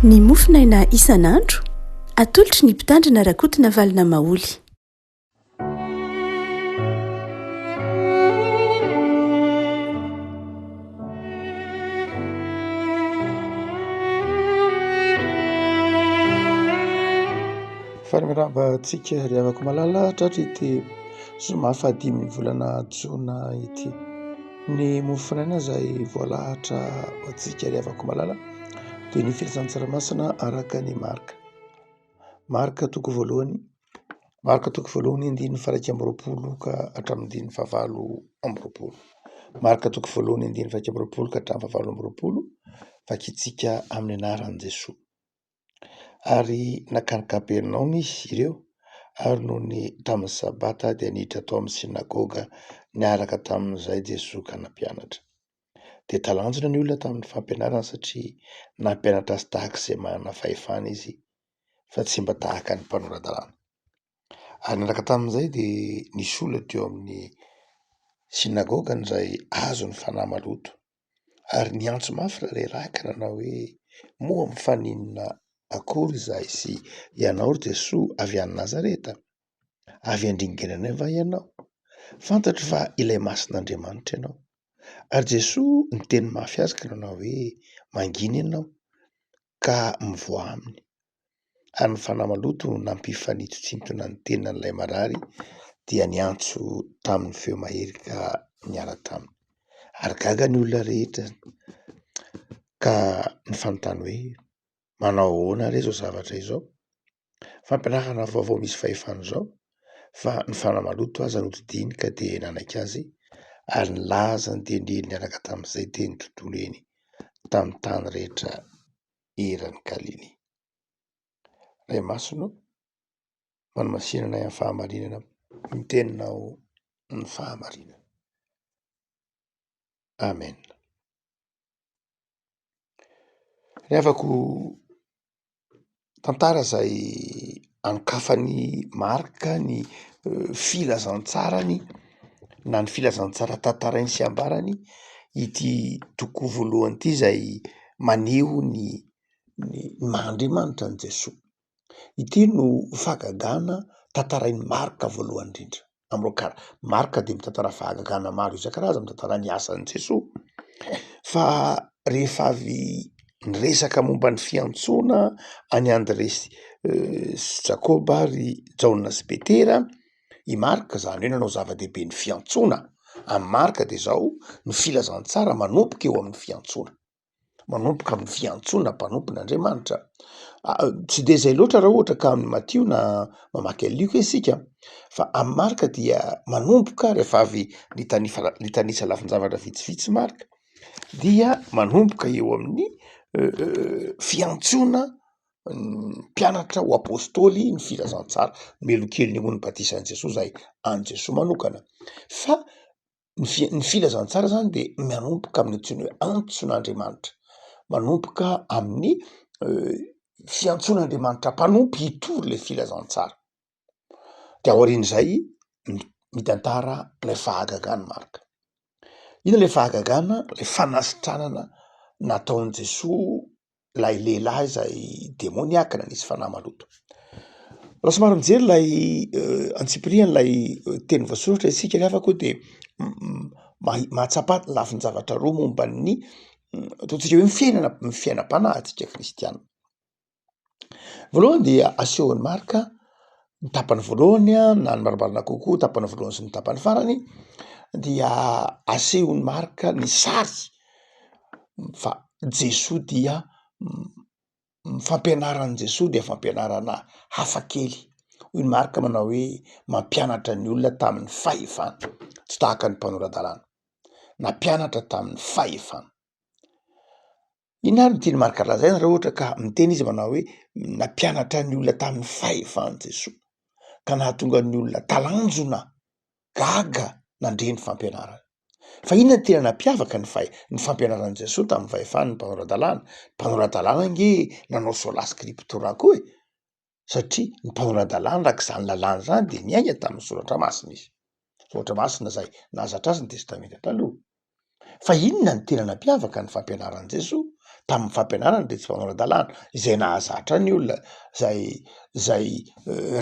Ny mofinaina isan'andro atolotry ny mpitandrina rakotina valina maoly. Faramiramba antsika ry havako malala tratra ity zoma fahadimy volana jona ity. Ny mofinaina izay voalahatra antsika ry havako malala dia ny filasan-tsaramisana araka ny marika toko voalohany 120 ka hatramin'ny 120. Marika toko voalohany 120 ka hatramin'ny 120 vakitsika amin'ny anaran'i Jesoa. Ary nakanakapenao izy ireo ary noho ny tamin'ny sabata dia niditra tao amin'ny sinagoga niaraka tamin'izay Jesoa ka nampianatra. Dia talanjona ny olona tamin'ny fampianarana satria nampianatra azy tahaka izay manana fahefana izy fa tsy mba tahaka ny mpanoran-dalàna. Ary niaraka tamin'izay dia nisy olona teo amin'ny sinagogany izay azo ny fanahy maloto ary niantso mafy ralehilahy ka nanao hoe moa mifaninona akory izahay sy ianao ry Jesoa avy any Nazareta? Avy andringananay va ianao? Fantatro fa ilay mason'Andriamanitra ianao. Ary Jesoa niteny mafy azy ka nanao hoe mangina ianao ka mivoa aminy. Ary ny fanahy maloto nampifanitotsinitona ny tenan'ilay marary dia niantso tamin'ny feo mahery ka niara taminy. Ary gaga ny olona rehetra ka nifanontany hoe manao ahoana re izao zavatra izao? Fampianarana vaovao misy fahefana izao. Fa ny fanahy maloto aza notidiny ka dia nanaiky azy ary nilaza ny teneniny niaraka tamin'izay teny tontolo eny tamin'ny tany rehetra eran'ny Galily. Ray masonao, manomasinana amin'ny fahamarinana, miteninao ny fahamarinana. Amen. Ry havako, tantara izay anokafan'ny marika ny filazantsarany na ny filazantsara tantarainy sy ambarany ity toko voalohany ity izay maneho ny maha Andriamanitra an'i Jesoa. Ity no fahagagana tantarainy marika voalohany indrindra. Amin'ireo marika dia mitantara fahagagana maro isan-karazany, mitantara ny asan'i Jesoa. Fa rehefa avy niresaka momba ny fiantsoana any André sy Jakôba ary Jaona sy Petera, i marika izany hoe nanao zava-dehibe ny fiantsoana. Amin'ny marika dia izao ny filazantsara manomboka eo amin'ny fiantsoana. Manomboka amin'ny fiantsoana mpanompon'Andriamanitra. Tsy dia izay loatra raha ohatra ka amin'ny Matio na mamaky Lioka isika, fa amin'ny marika dia manomboka rehefa avy nitanisa lafin-javatra vitsivitsy marika dia manomboka eo amin'ny fiantsoana mpianatra ho apôstôly ny filazantsara. Melokely ny hono batisan'i Jesoa izay an Jesoa manokana. Fa ny filazantsara izany dia manomboka amin'ny antsoina hoe antson'Andriamanitra. Manomboka amin'ny fiantson'Andriamanitra mpanompo hitory ilay filazantsara. Dia aorian'izay mitantara ilay fahagagana marika. Ina ilay fahagagana? Ilay fanasitranana nataon'i Jesoa ilay lehilahy izay demoniakina nisy fanahy maloto. Raha somary mijery ilay antsipiriana ilay teny voasoratra isika ry havako dia mahatsapa lafin-javatra roa momba ny ataontsika hoe ny fiainam-panahy antsika kristiana. Voalohany dia asehon'ny marika ny tapany voalohany na ny marimarina kokoa tapany voalohany sy ny tapany farany dia asehon'ny marika ny sary fa Jesoa dia fampianaran'i Jesoa dia fampianarana hafakely. Hoy ny marika manao hoe mampianatra ny olona tamin'ny fahefana, tsy tahaka ny mpanoran-dalàna. Nampianatra tamin'ny fahefana. Inona ary no tiany marika lazaina raha ohatra ka miteny izy manao hoe nampianatra ny olona tamin'ny fahefan'i Jesoa, ka nahatonga ny olona talanjona gaga nandre ny fampianarana. Fa inona no tena nampiavaka ny fampianaran'i Jesoa tamin'ny fahefana ny mpanoran-dalàna? Mpanoran-dalàna nge nanao sola scriptura koa satria ny mpanoran-dalàna raka izany lalàna izany dia niaina tamin'ny soratra masina izy. Soratra masina izay nahazatra azy ny testamenta taloha. Fa inona ny tena nampiavaka ny fampianaran'i Jesoa tamin'ny fampianarana de tsy mpanao-dalàna izay nahazatra ny olona zay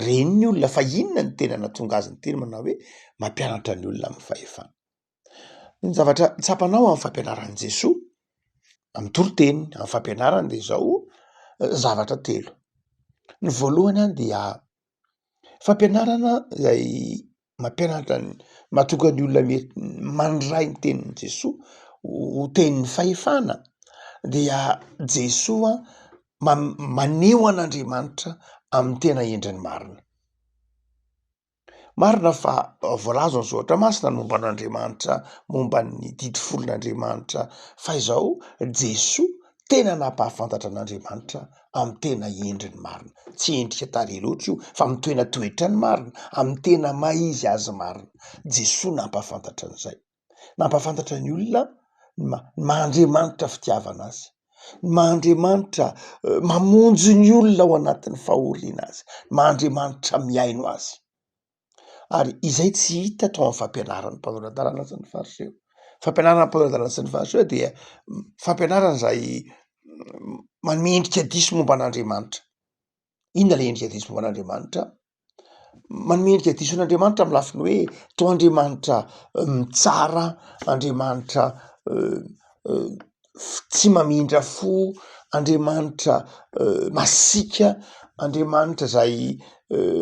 reny ny olona fa inona ny tena nahatonga azy ny teny manao hoe mampianatra ny olona amin'ny fahefana. Ny zavatra tsapanao amin'ny fampianaran'i Jesoa amin'ny toro-teny amin'ny fampianarana de zao zavatra telo. Ny voalohany any dia fampianarana izay mampianatra mahatonga ny olona mandray ny tenin'i Jesoa ho tenin'ny fahefana dia Jesoa maneho an'Andriamanitra amin'ny tena endriny marina. Marina fa voalaza ny zoatra masina ny momba an'Andriamanitra, momba ny didy folon'Andriamanitra fa izao Jesoa tena nampahafantatra an'Andriamanitra amin'ny tena endriny marina, tsy endrika tarehy loatra io fa amin'ny tena toetrany marina, amin'ny tena maizy azy marina. Jesoa nampahafantatra an'izay, nampahafantatra ny olona mahandriamanitra fitiavana azy, mahandriamanitra mamonjy ny olona ao anatin'ny fahoriana azy, mahandriamanitra miaino azy. Ary izay tsy hita tao amin'ny fampianaran'ny mpanao-dalàna sy ny fariseho. Fampianarana mpanao-dalàna sy ny fariseho dia fampianarana izay manome endrika diso momba an'Andriamanitra. Inona le endrika diso momba an'Andriamanitra? Manome endrika diso an'Andriamanitra amin'ny lafiny hoe toa Andriamanitra mitsara, Andriamanitra tsy mamindra fo, Andriamanitra masika, Andriamanitra izay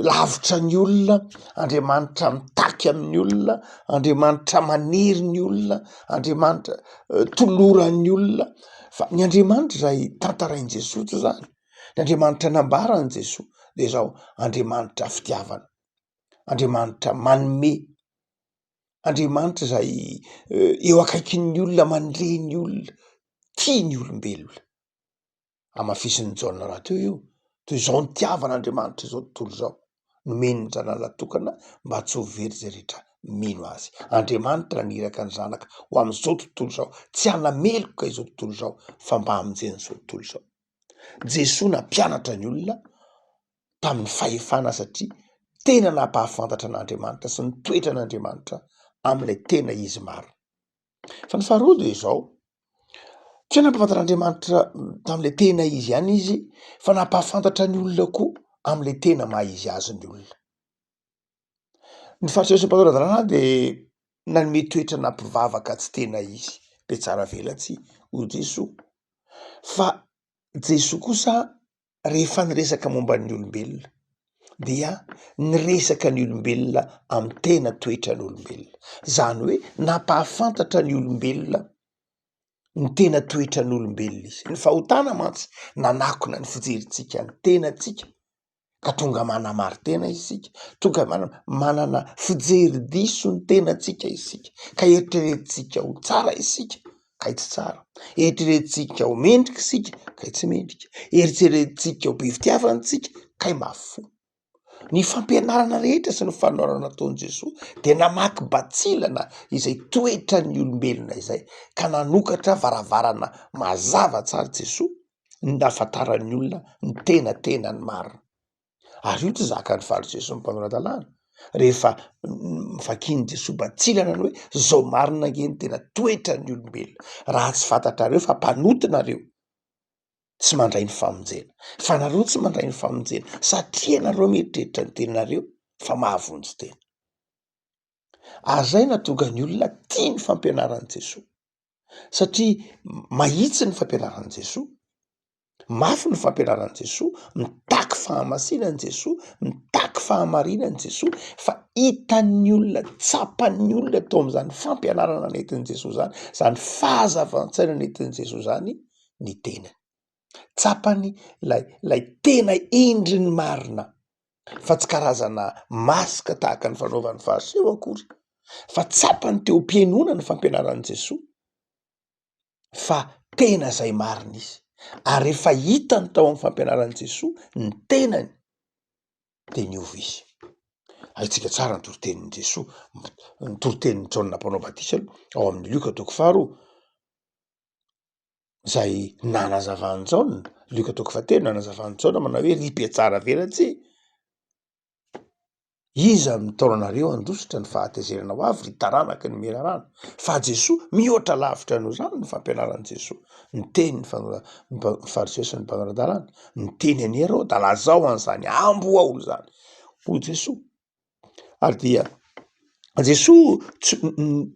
lavitra ny olona, Andriamanitra mitaky amin'ny olona, Andriamanitra manery ny olona, Andriamanitra toloran'ny olona. Fa ny Andriamanitra izay tantarain'i Jesoa toy izany, ny Andriamanitra nambaran'i Jesoa de zao Andriamanitra fitiavana, Andriamanitra manome, Andriamanitra izay eo akaikin'ny olona, mandre ny olona, tia ny olombelona. Amafisin'ny Jaona rahateo io, toy izao ny tiavan'Andriamanitra izao tontolo izao, nomeny ny zanany natokana mba tsy ho very zay rehetra mino azy. Andriamanitra niraka ny zanaka ho amin'izao tontolo izao, tsy hanameloka izao tontolo izao fa mba hamonjen'izao tontolo izao. Jesoa nampianatra ny olona tamin'ny fahefana satria tena nampahafantatra an'Andriamanitra sy ny toetra an'Andriamanitra amin'ilay tena izy marina. Fa ny faharoa de izao, tsy hoe nampahafantatra Andriamanitra tamin'ilay tena izy ihany izy fa nampahafantatra ny olona koa amin'ilay tena maha-izy azy ny olona. Ny fariseho sy ny mpanao-dalàna de nanome toetra nampivavaka tsy tena izy, be tsara velatsy ho Jesoa. Fa Jesoa kosa rehefa niresaka momba ny olombelona dia niresaka ny olombelona amin'ny tena toetra ny olombelona, zany hoe nampahafantatra ny olombelona ny tena toetra ny olombelona izy. Ny fahotana mantsy nanakona ny fijerintsika ny tenantsika ka tonga manamary tena isika, tonga manana fijery diso ny tenantsika isika, ka eritreretintsika ho tsara isika ka tsy tsara, eritreretintsika ho mendrika isika ka tsy mendrika, eritreretintsika ho be fitiavantsika kay mafy fo. Ny fampianarana rehetra sy ny fanoarana nataon'i Jesoa de namaky batsilana izay toetra ny olombelona izay ka nanokatra varavarana mazava tsara Jesoa nahafantaran'ny olona ny tena ny marina. Ary io tsy zaka ny fariseho sy ny mpanao-dalàna rehefa vakian'i Jesoa batsilana ny hoe zao marina nge ny tena toetra ny olombelona, raha tsy fantatrareo fa mpanoty nareo tsy mandray ny famonjena, fa nareo tsy mandray ny famonjena satria nareo mieritreritra ny tenanareo fa mahavonjy tena. Ary zay nahatonga ny olona tia ny fampianaran'i Jesoa satria mahitsy ny fampianaran'i Jesoa, mafy ny fampianaran'i Jesoa, mitaky fahamasinan'i Jesoa, mitaky fahamarinan'i Jesoa, fa hitan'ny olona, tsapan'ny olona tao amin'izany fampianarana nentin'i Jesoa zany, zany fahazavan-tsaina nentin'i Jesoa zany ny tenany. Tsapany lay tena endriny marina, fa tsy karazana masika tahaka ny fanaovan'ny fariseho akory, fa tsapany teo am-piainona ny fampianaran'i Jesoa, fa tena zay marina izy. Ary rehefa hitany tao amin'ny fampianaran'i Jesoa ny tenany de niova izy. Haitsika tsara ny toro-tenin'i Jesoa, ny toro-tenin'ny Jaona mpanao batisa ao amin'ny Lioka toko 4 zay nanazavan'i Jaona, Lioka toko 7 nanazavan'i Jaona manao hoe ry be tsara velatsy iza mitaonanareo andositra ny fahatezerana ho avy ry taranaka ny merarano fa Jesoa mihoatra lavitra noho zany ny fampianaran'i Jesoa ny teny ny fariseo sy ny mpanara-dalàna ny teny aniereo da lazao an'izany amboao zany ho Jesoa ary dia Jesoa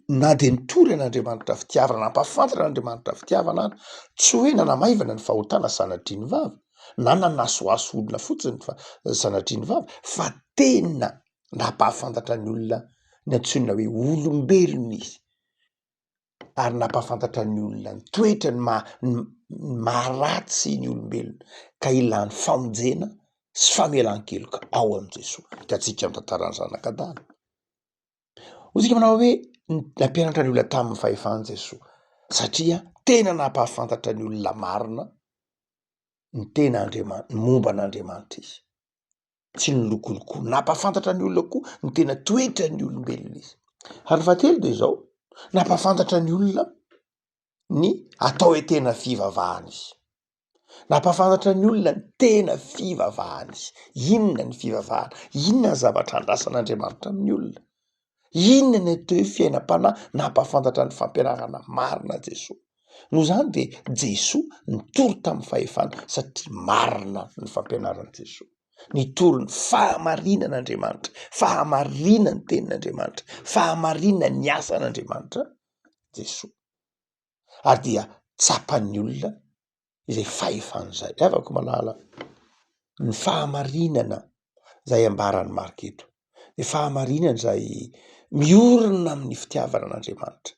na de nitory an'Andriamanitra fitiavana nampafantatra an'Andriamanitra fitiavana any tsy hoe nanamaivana ny fahotana sanatria ny vava na nanasoaso olona fotsiny fa sanatria ny vava fa tena nampahafantatra ny olona ny antsoina hoe olombelona izy ary nampahafantatra ny olona ny toetra ny maharatsy ny olombelona ka ilan'ny famonjena sy famelan-keloka ao am' Jesoa hitantsika amin'ny tantaran'ny zanak'Adama. Otsika manao hoe nampianatra ny olona tamin'ny fahefany Jesoa satria tena nampahafantatra ny olona marina ny tena Andriamanitra, ny momba an'Andriamanitra izy tsy ny lokoloko nampahafantatra ny olona koa ny tena toetra ny olombelona izy ary fahatelo de zao nampahafantatra ny olona ny atao hoe tena fivavahana izy nampahafantatra ny olona ny tena fivavahana izy inona ny fivavahana inona ny zavatra andrasan'Andriamanitra amin'ny olona inona ny atao hoe fiainam-panahy nampahafantatra ny fampianarana marina Jesoa noho zany de Jesoa nitory tamin'ny fahefana satria marina ny fampianaran'i Jesoa nitory ny fahamarinan'Andriamanitra fahamarina ny tenin'Andriamanitra fahamarina ny asan'Andriamanitra Jesoa ary dia tsapan'ny olona izay fahefana zay afaka malala ny fahamarinana zay ambaran'ny Marika eto de fahamarinana zay miorina amin'ny fitiavana an'Andriamanitra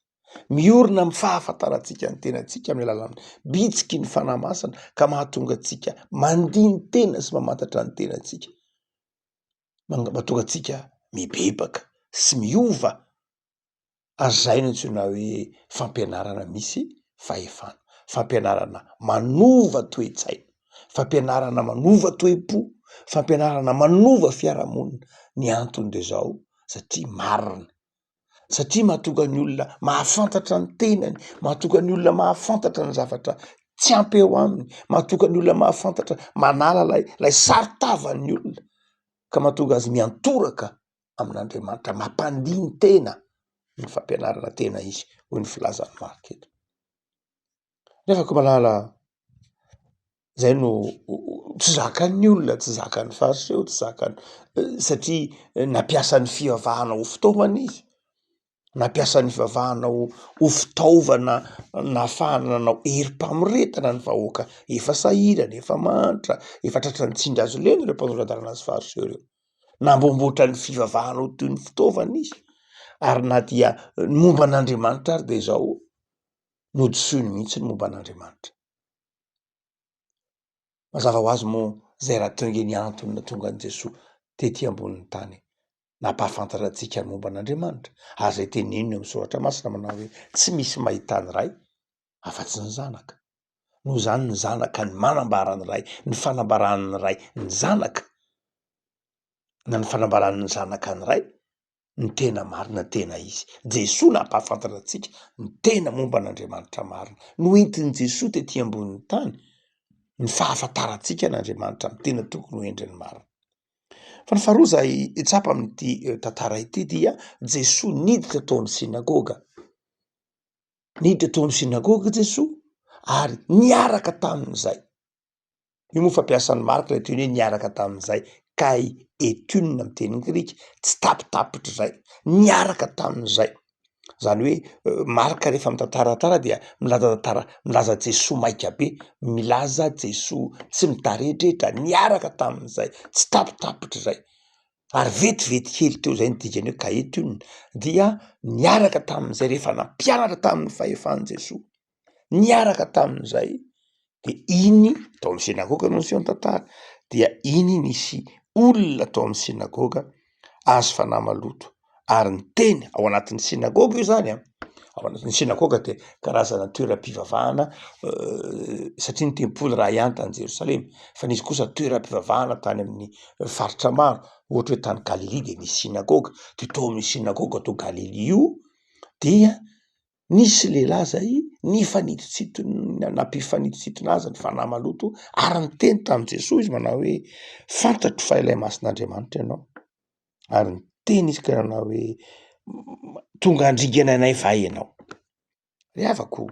miorina amin'ny fahafantarantsika ny tenantsika amin'ny alalan'ny bitsiky ny fanahy masina ka mahatonga atsika mandiny tena sy mamantatra ny tenantsika mahatonga atsika mibebaka sy miova ary zay no antsoina hoe fampianarana misy fahefana fampianarana manova toe-tsaina fampianarana manova toe-po fampianarana manova fiarahamonina ny antony de zao satria marina satria mahatonga ny olona mahafantatra ny tenany mahatonga ny olona mahafantatra ny zavatra tsy ampy eo aminy mahatonga ny olona mahafantatra manala lay saritavan'ny olona ka mahatonga azy miantoraka amin'Andriamanitra mampandiny tena ny fampianarana tena izy hoy ny filazan'ny Marika eto nefako malala zay no tsy zakan'ny olona tsy zakan'ny fariseo tsy zakany satria nampiasa ny fivavahana ho fitaovana izy nampiasa ny fivavahana ho fitaovana nahafahana nanao herim-pamoretana ny vahoaka efa sahirana efa manitra efa tratra nitsindry azo leno ireo mpanorandalana sy fariseo reo nambomboatra ny fivavahana ho toy ny fitaovana izy ary na dia momba an'Andriamanitra ary de zao nodisony mihitsy ny momba an'Andriamanitra mazava ho azy moa zay raha tonga ny antony na tonga an' Jesoa tety ambonin'ny tany nampahafantatra antsika ny momba an'Andriamanitra ary zay teneniny amin'ny soratra masina manao hoe tsy misy mahitany ray afa-tsy ny zanaka noho zany ny zanaka ny manambarany ray ny fanambaran'ny ray ny zanaka na ny fanambaran'ny zanaka ny ray ny tena marina tena izy Jesoa nampahafantatra antsika ny tena momba an'Andriamanitra marina no entin'i Jesoa tety ambonin'ny tany ny fahafantarantsika n'Andriamanitra amin'ny tena tokony ho endriny marina fa ny faharoa zay tsapa amin'ity tantara ity dia Jesoa niditra tao amin'ny sinagoga niditra tao amin'ny sinagoga Jesoa ary niaraka tamin'izay io moa fampiasan'ny Marika ilay teny hoe niaraka tamin'izay kai etunina amin'ny teny grika tsy tapitapitra zay niaraka tamin'izay zany hoe Marika rehefa mitantara dia milaza Jesoa maika be milaza Jesoa tsy mitaretrehitra niaraka tamin'izay tsy tapitapitra zay ary vetivety kely teo zay ny dikany hoe kaetonina dia niaraka tamin'izay rehefa nampianatra tamin'ny fahefany Jesoa niaraka tamin'izay de iny tao amin'ny sinagoga no niseho ny tantara dia iny nisy olona tao amin'ny sinagoga azo fanahy maloto ary ny teny ao anatin'ny sinagoga io zany ao anatin'ny sinagoga de karazana toeram-pivavahana satria ny tempoly raha ihany tany Jerosalema fa nisy kosa toeram-pivavahana tany amin'ny faritra maro ohatra hoe tany Galily de nisy sinagoga de tao amin'ny sinagoga tao Galily io dia nisy lehilahy zay nampifanitositona azy ny fanahy maloto ary ny teny tamin'i Jesoa izy manao hoe fantatro fa ilay masin'Andriamanitra ianao Ary ny teny izy karana hoe tonga andringana anay va ianao. Riavako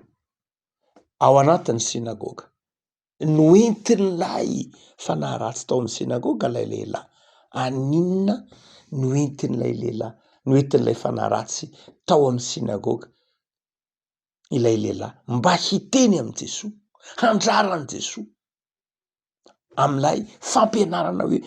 ao anatin'ny sinagoga noentin'ilay fanahy ratsy tao amin'ny sinagoga lay lehilahy. Aninona noentin'ilay lehilahy, noentin'ilay fanahy ratsy tao amin'ny sinagoga ilay lehilahy mba hiteny amin'i Jesoa, handraran'i Jesoa am'ilay fampianarana hoe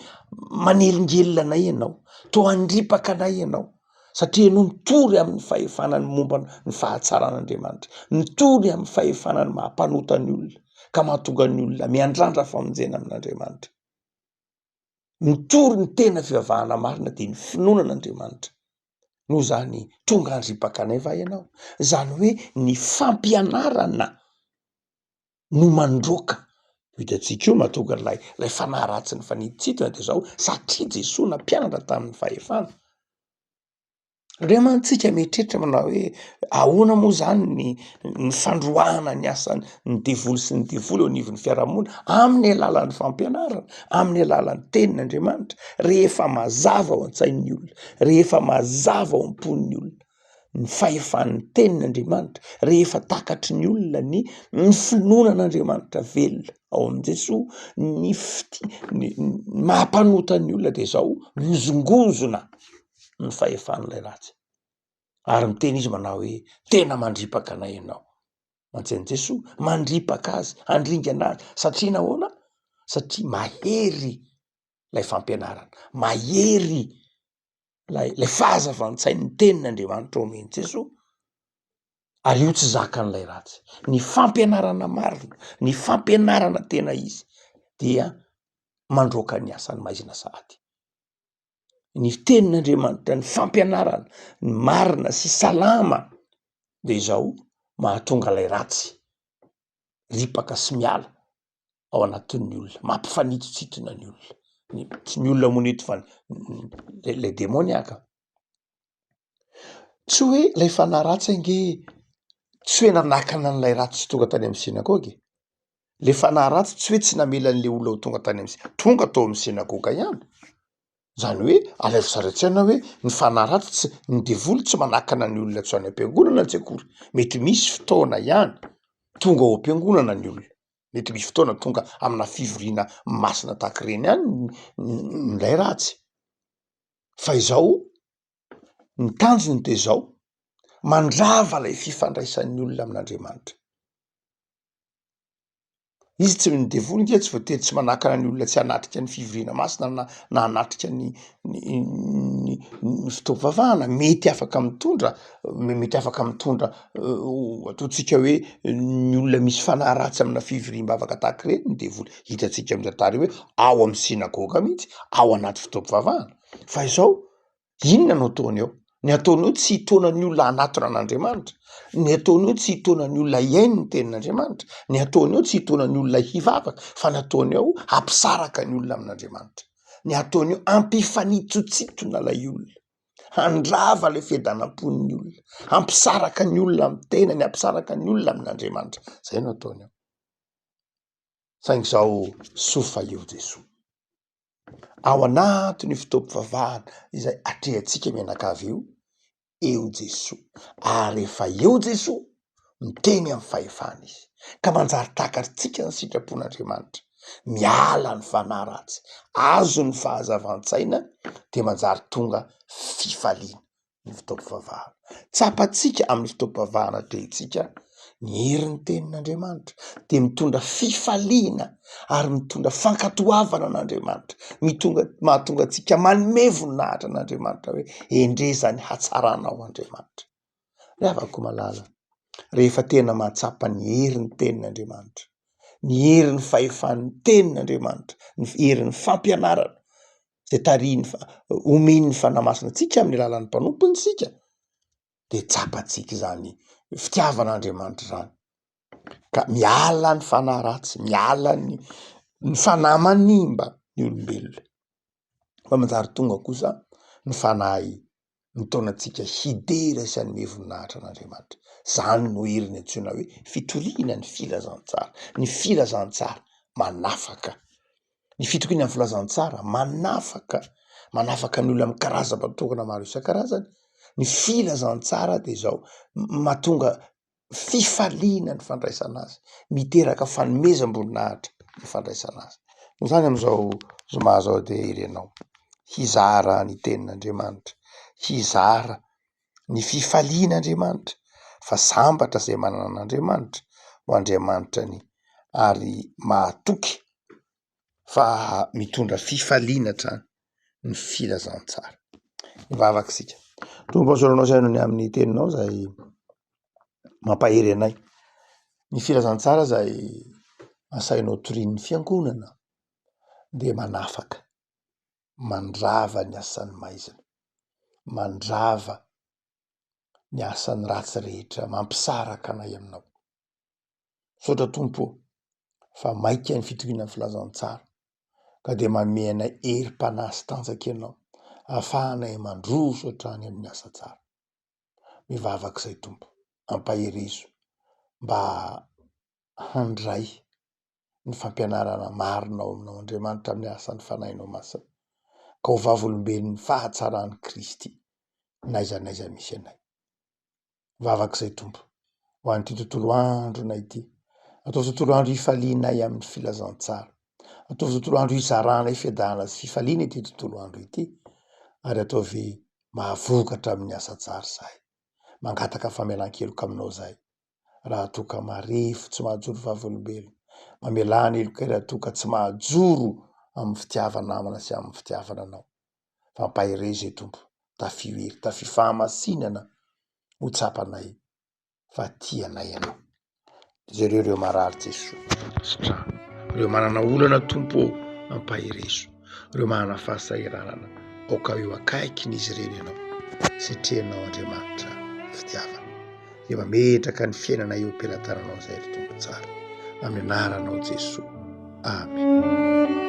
manelingelina anay ianao, toa handripaka anay ianao, satria ianao mitory amin'ny fahefanany momba ny fahatsaran'Andriamanitra, mitory amin'ny fahefanany mahampanota ny olona ka mahatonga ny olona miandrandra famonjena amin'Andriamanitra, mitory ny tena fivavahana marina dia ny finoanan'Andriamanitra. Noho zany tonga handripaka anay va ianao? Zany hoe ny fampianarana no mandroaka. Hitantsika io mahatonga lay fanahy ratsy ny faniditsitona dia zao satria Jesoa nampianatra tamin'ny fahefana. Indray mantsika mieritreritra manao hoe ahoana moa zany ny fandroahana ny asan'ny devoly sy ny devoly eo anivon'ny fiarahamonina amin'ny alalan'ny fampianarana, amin'ny alalan'ny tenin'Andriamanitra, rehefa mazava ao an-tsain'ny olona, rehefa mazava ao am-pon'ny olona ny fahefan'ny tenin'Andriamanitra, rehefa takatry ny olona ny finoanan'Andriamanitra velona ao amin'i Jesoa, ny mahampanota ny olona dia zao mizongozona ny fahefan'ilay ratsy. Ary miteny izy manao hoe tena mandripaka anay ianao. Mantsy Jesoa mandripaka azy, handringana azy, satria nahoana? Satria mahery lay fampianarana, mahery lay fahazavan-tsain'ny tenin'Andriamanitra omeny Jesoa. Ary io tsy zakan'ilay ratsy. Ny fampianarana marina, ny fampianarana tena izy dia mandroaka ny asany maizina sahady. Ny tenin'Andriamanitra, ny fampianarana ny marina sy salama dia zao mahatonga lay ratsy ripaka sy miala ao anatin'ny olona, mampifanitsitsitona ny olona, tsy ny olona moneto fa lay demoniaka. Tsy hoe lay fanahy ratsy ange tsy hoe nanakana an'ilay ratsy tonga tany amin'ny sinagoga. Le fanahy ratsy tsy hoe tsy namela an'le olona ho tonga tany amin'ny tonga tao amin'ny sinagoga ihany. Zany hoe alaivo saratsiana hoe ny fanahy ratsy tsy ny devoly tsy manakana ny olona tsy any am-piangonana tsy akory. Mety misy fotoana ihany tonga ao am-piangonana ny olona. Mety misy fotoana tonga amina fivoriana masina tahak'ireny ihany nilay ratsy. Fa izao ny tanjony dia zao mandrava lay fifandraisan'ny olona amin'Andriamanitra. Izy tsy ny devoly dia tsy voatery tsy manakana ny olona tsy hanatrika ny fivoriana masina na hanatrika ny fitaovavahana, mety afaka mitondra ataontsika hoe ny olona misy fanahy ratsy amina fivoriam-bavaka tahak'ireny ny devoly. Hitantsika amin'ny tantara hoe ao amin'ny sinagoga mihitsy, ao anaty fitaovavahana. Fa izao inona no ataony eo? Ny ataony eo tsy hitaonany olona hanatona an'Andriamanitra, ny ataony eo tsy hitaonany olona hiaino ny tenin'Andriamanitra, ny ataony eo tsy hitaonany olona hivavaka, fa ny ataony eo hampisaraka ny olona amin'Andriamanitra, ny ataony eo hampifanitsotsitona lay olona, handrava lay fiadanam-pon'ny olona, hampisaraka ny olona amin'ny tenany, hampisaraka ny olona amin'Andriamanitra. Zay no ataony eo. Saingy zao sofa eo Jesoa ao anatin'ny fitaovam-pivavahana izay atrehantsika mianakavy eo Jesoa. Ary rehefa eo Jesoa miteny amin'ny fahefana izy ka manjary takatritsika ny sitrapon'Andriamanitra, miala ny fanahy ratsy, azo ny fahazavan-tsaina, dia manjary tonga fifaliana ny fitaovam-pivavahana. Tsapatsika amin'ny fitaovam-pivavahana atrehantsika ny herin'ny tenin'Andriamanitra dia mitondra fifaliana ary mitondra fankatoavana an'Andriamanitra, mahatonga antsika manome voninahitra an'Andriamanitra hoe endrezany hatsarana ao Andriamanitra. Riavako malala, rehefa tena mahatsapa ny herin'ny tenin'Andriamanitra, ny herin'ny fahefan'ny tenin'Andriamanitra, ny herin'ny fampianarana zay tariny omen'ny fanahy masina antsika amin'ny alalan'ny mpanompony sika, dia tsapatsika izany fitiavan'Andriamanitra izany, ka miala ny fanahy ratsy, miala ny fanahy manimba ny olombelona, fa manjary tonga kosa ny fanahy nitaona antsika hidera sy hanome voninahitra an'Andriamanitra. Zany no heriny antsoina hoe fitoriana ny filazantsara. Ny filazantsara manafaka, ny fitoriana ny filazantsara manafaka manafaka ny olona amin'ny karazam-patokana maro isan-karazany. Ny filazantsara dia izao mahatonga fifaliana ny fandraisana azy, miteraka fanomezam-boninahitra ny fandraisana azy. Noho izany amin'izao zoma zao dia irenao hizara ny tenin'Andriamanitra, hizara ny fifalian'Andriamanitra, fa sambatra izay manana an'Andriamanitra ho Andriamanitra ny ary mahatoky fa mitondra fifaliana hatrany ny filazantsara. Mivavaka isika. Tombasoranao sainao ny amin'ny teninao izay mampahery anay. Ny filazantsara izay asainao torian'ny fiangonana dia manafaka, mandrava ny asan'ny maizina, mandrava ny asan'ny ratsy rehetra mampisaraka anay aminao. Saotra Tompo fa maika ny fitokiana ny filazantsara ka dia manome anay herim-panahy sy tanjaka ianao, ahafahanay mandroso hatrany amin'ny asa tsara. Mivavaka izay Tompo, ampahirizo mba handray ny fampianarana marinao aminao Andriamanitra amin'ny asan'ny fanahinao masina, ka ho vavolombelon'ny fahatsaran'i Kristy n'aiza n'aiza misy anay. Mivavaka izay Tompo ho an'ity tontolo andronay ity, ataovy tontolo andro hifalianay amin'ny filazantsara, ataovy tontolo andro hizaranay fiadahana sy fifaliana ity tontolo andro ity, ary ataovy mahavokatra amin'ny asa tsara izahay. Mangataka famelan-keloka aminao izahay, raha toa ka marefo tsy mahajoro vavolombelona, mamelana heloka raha toa ka tsy mahajoro amin'ny fitiavana namana sy amin'ny fitiavana anao. Fampahere izay Tompo, tafihery, tafifahamasinana ho tsapanay fa tianay ianao. Jereo ireo marary Jesosy, sitrahany. Ireo manana olana Tompo ampaherezo, ireo manana fahasahiranana aoka eo akaikin'izy ireny ianao, sitrihanao Andriamanitra fitiavana. Dia mametraka ny fiainana eo am-pelantananao izay ry Tompo tsara, amin'ny anaranao Jesosy. Amen.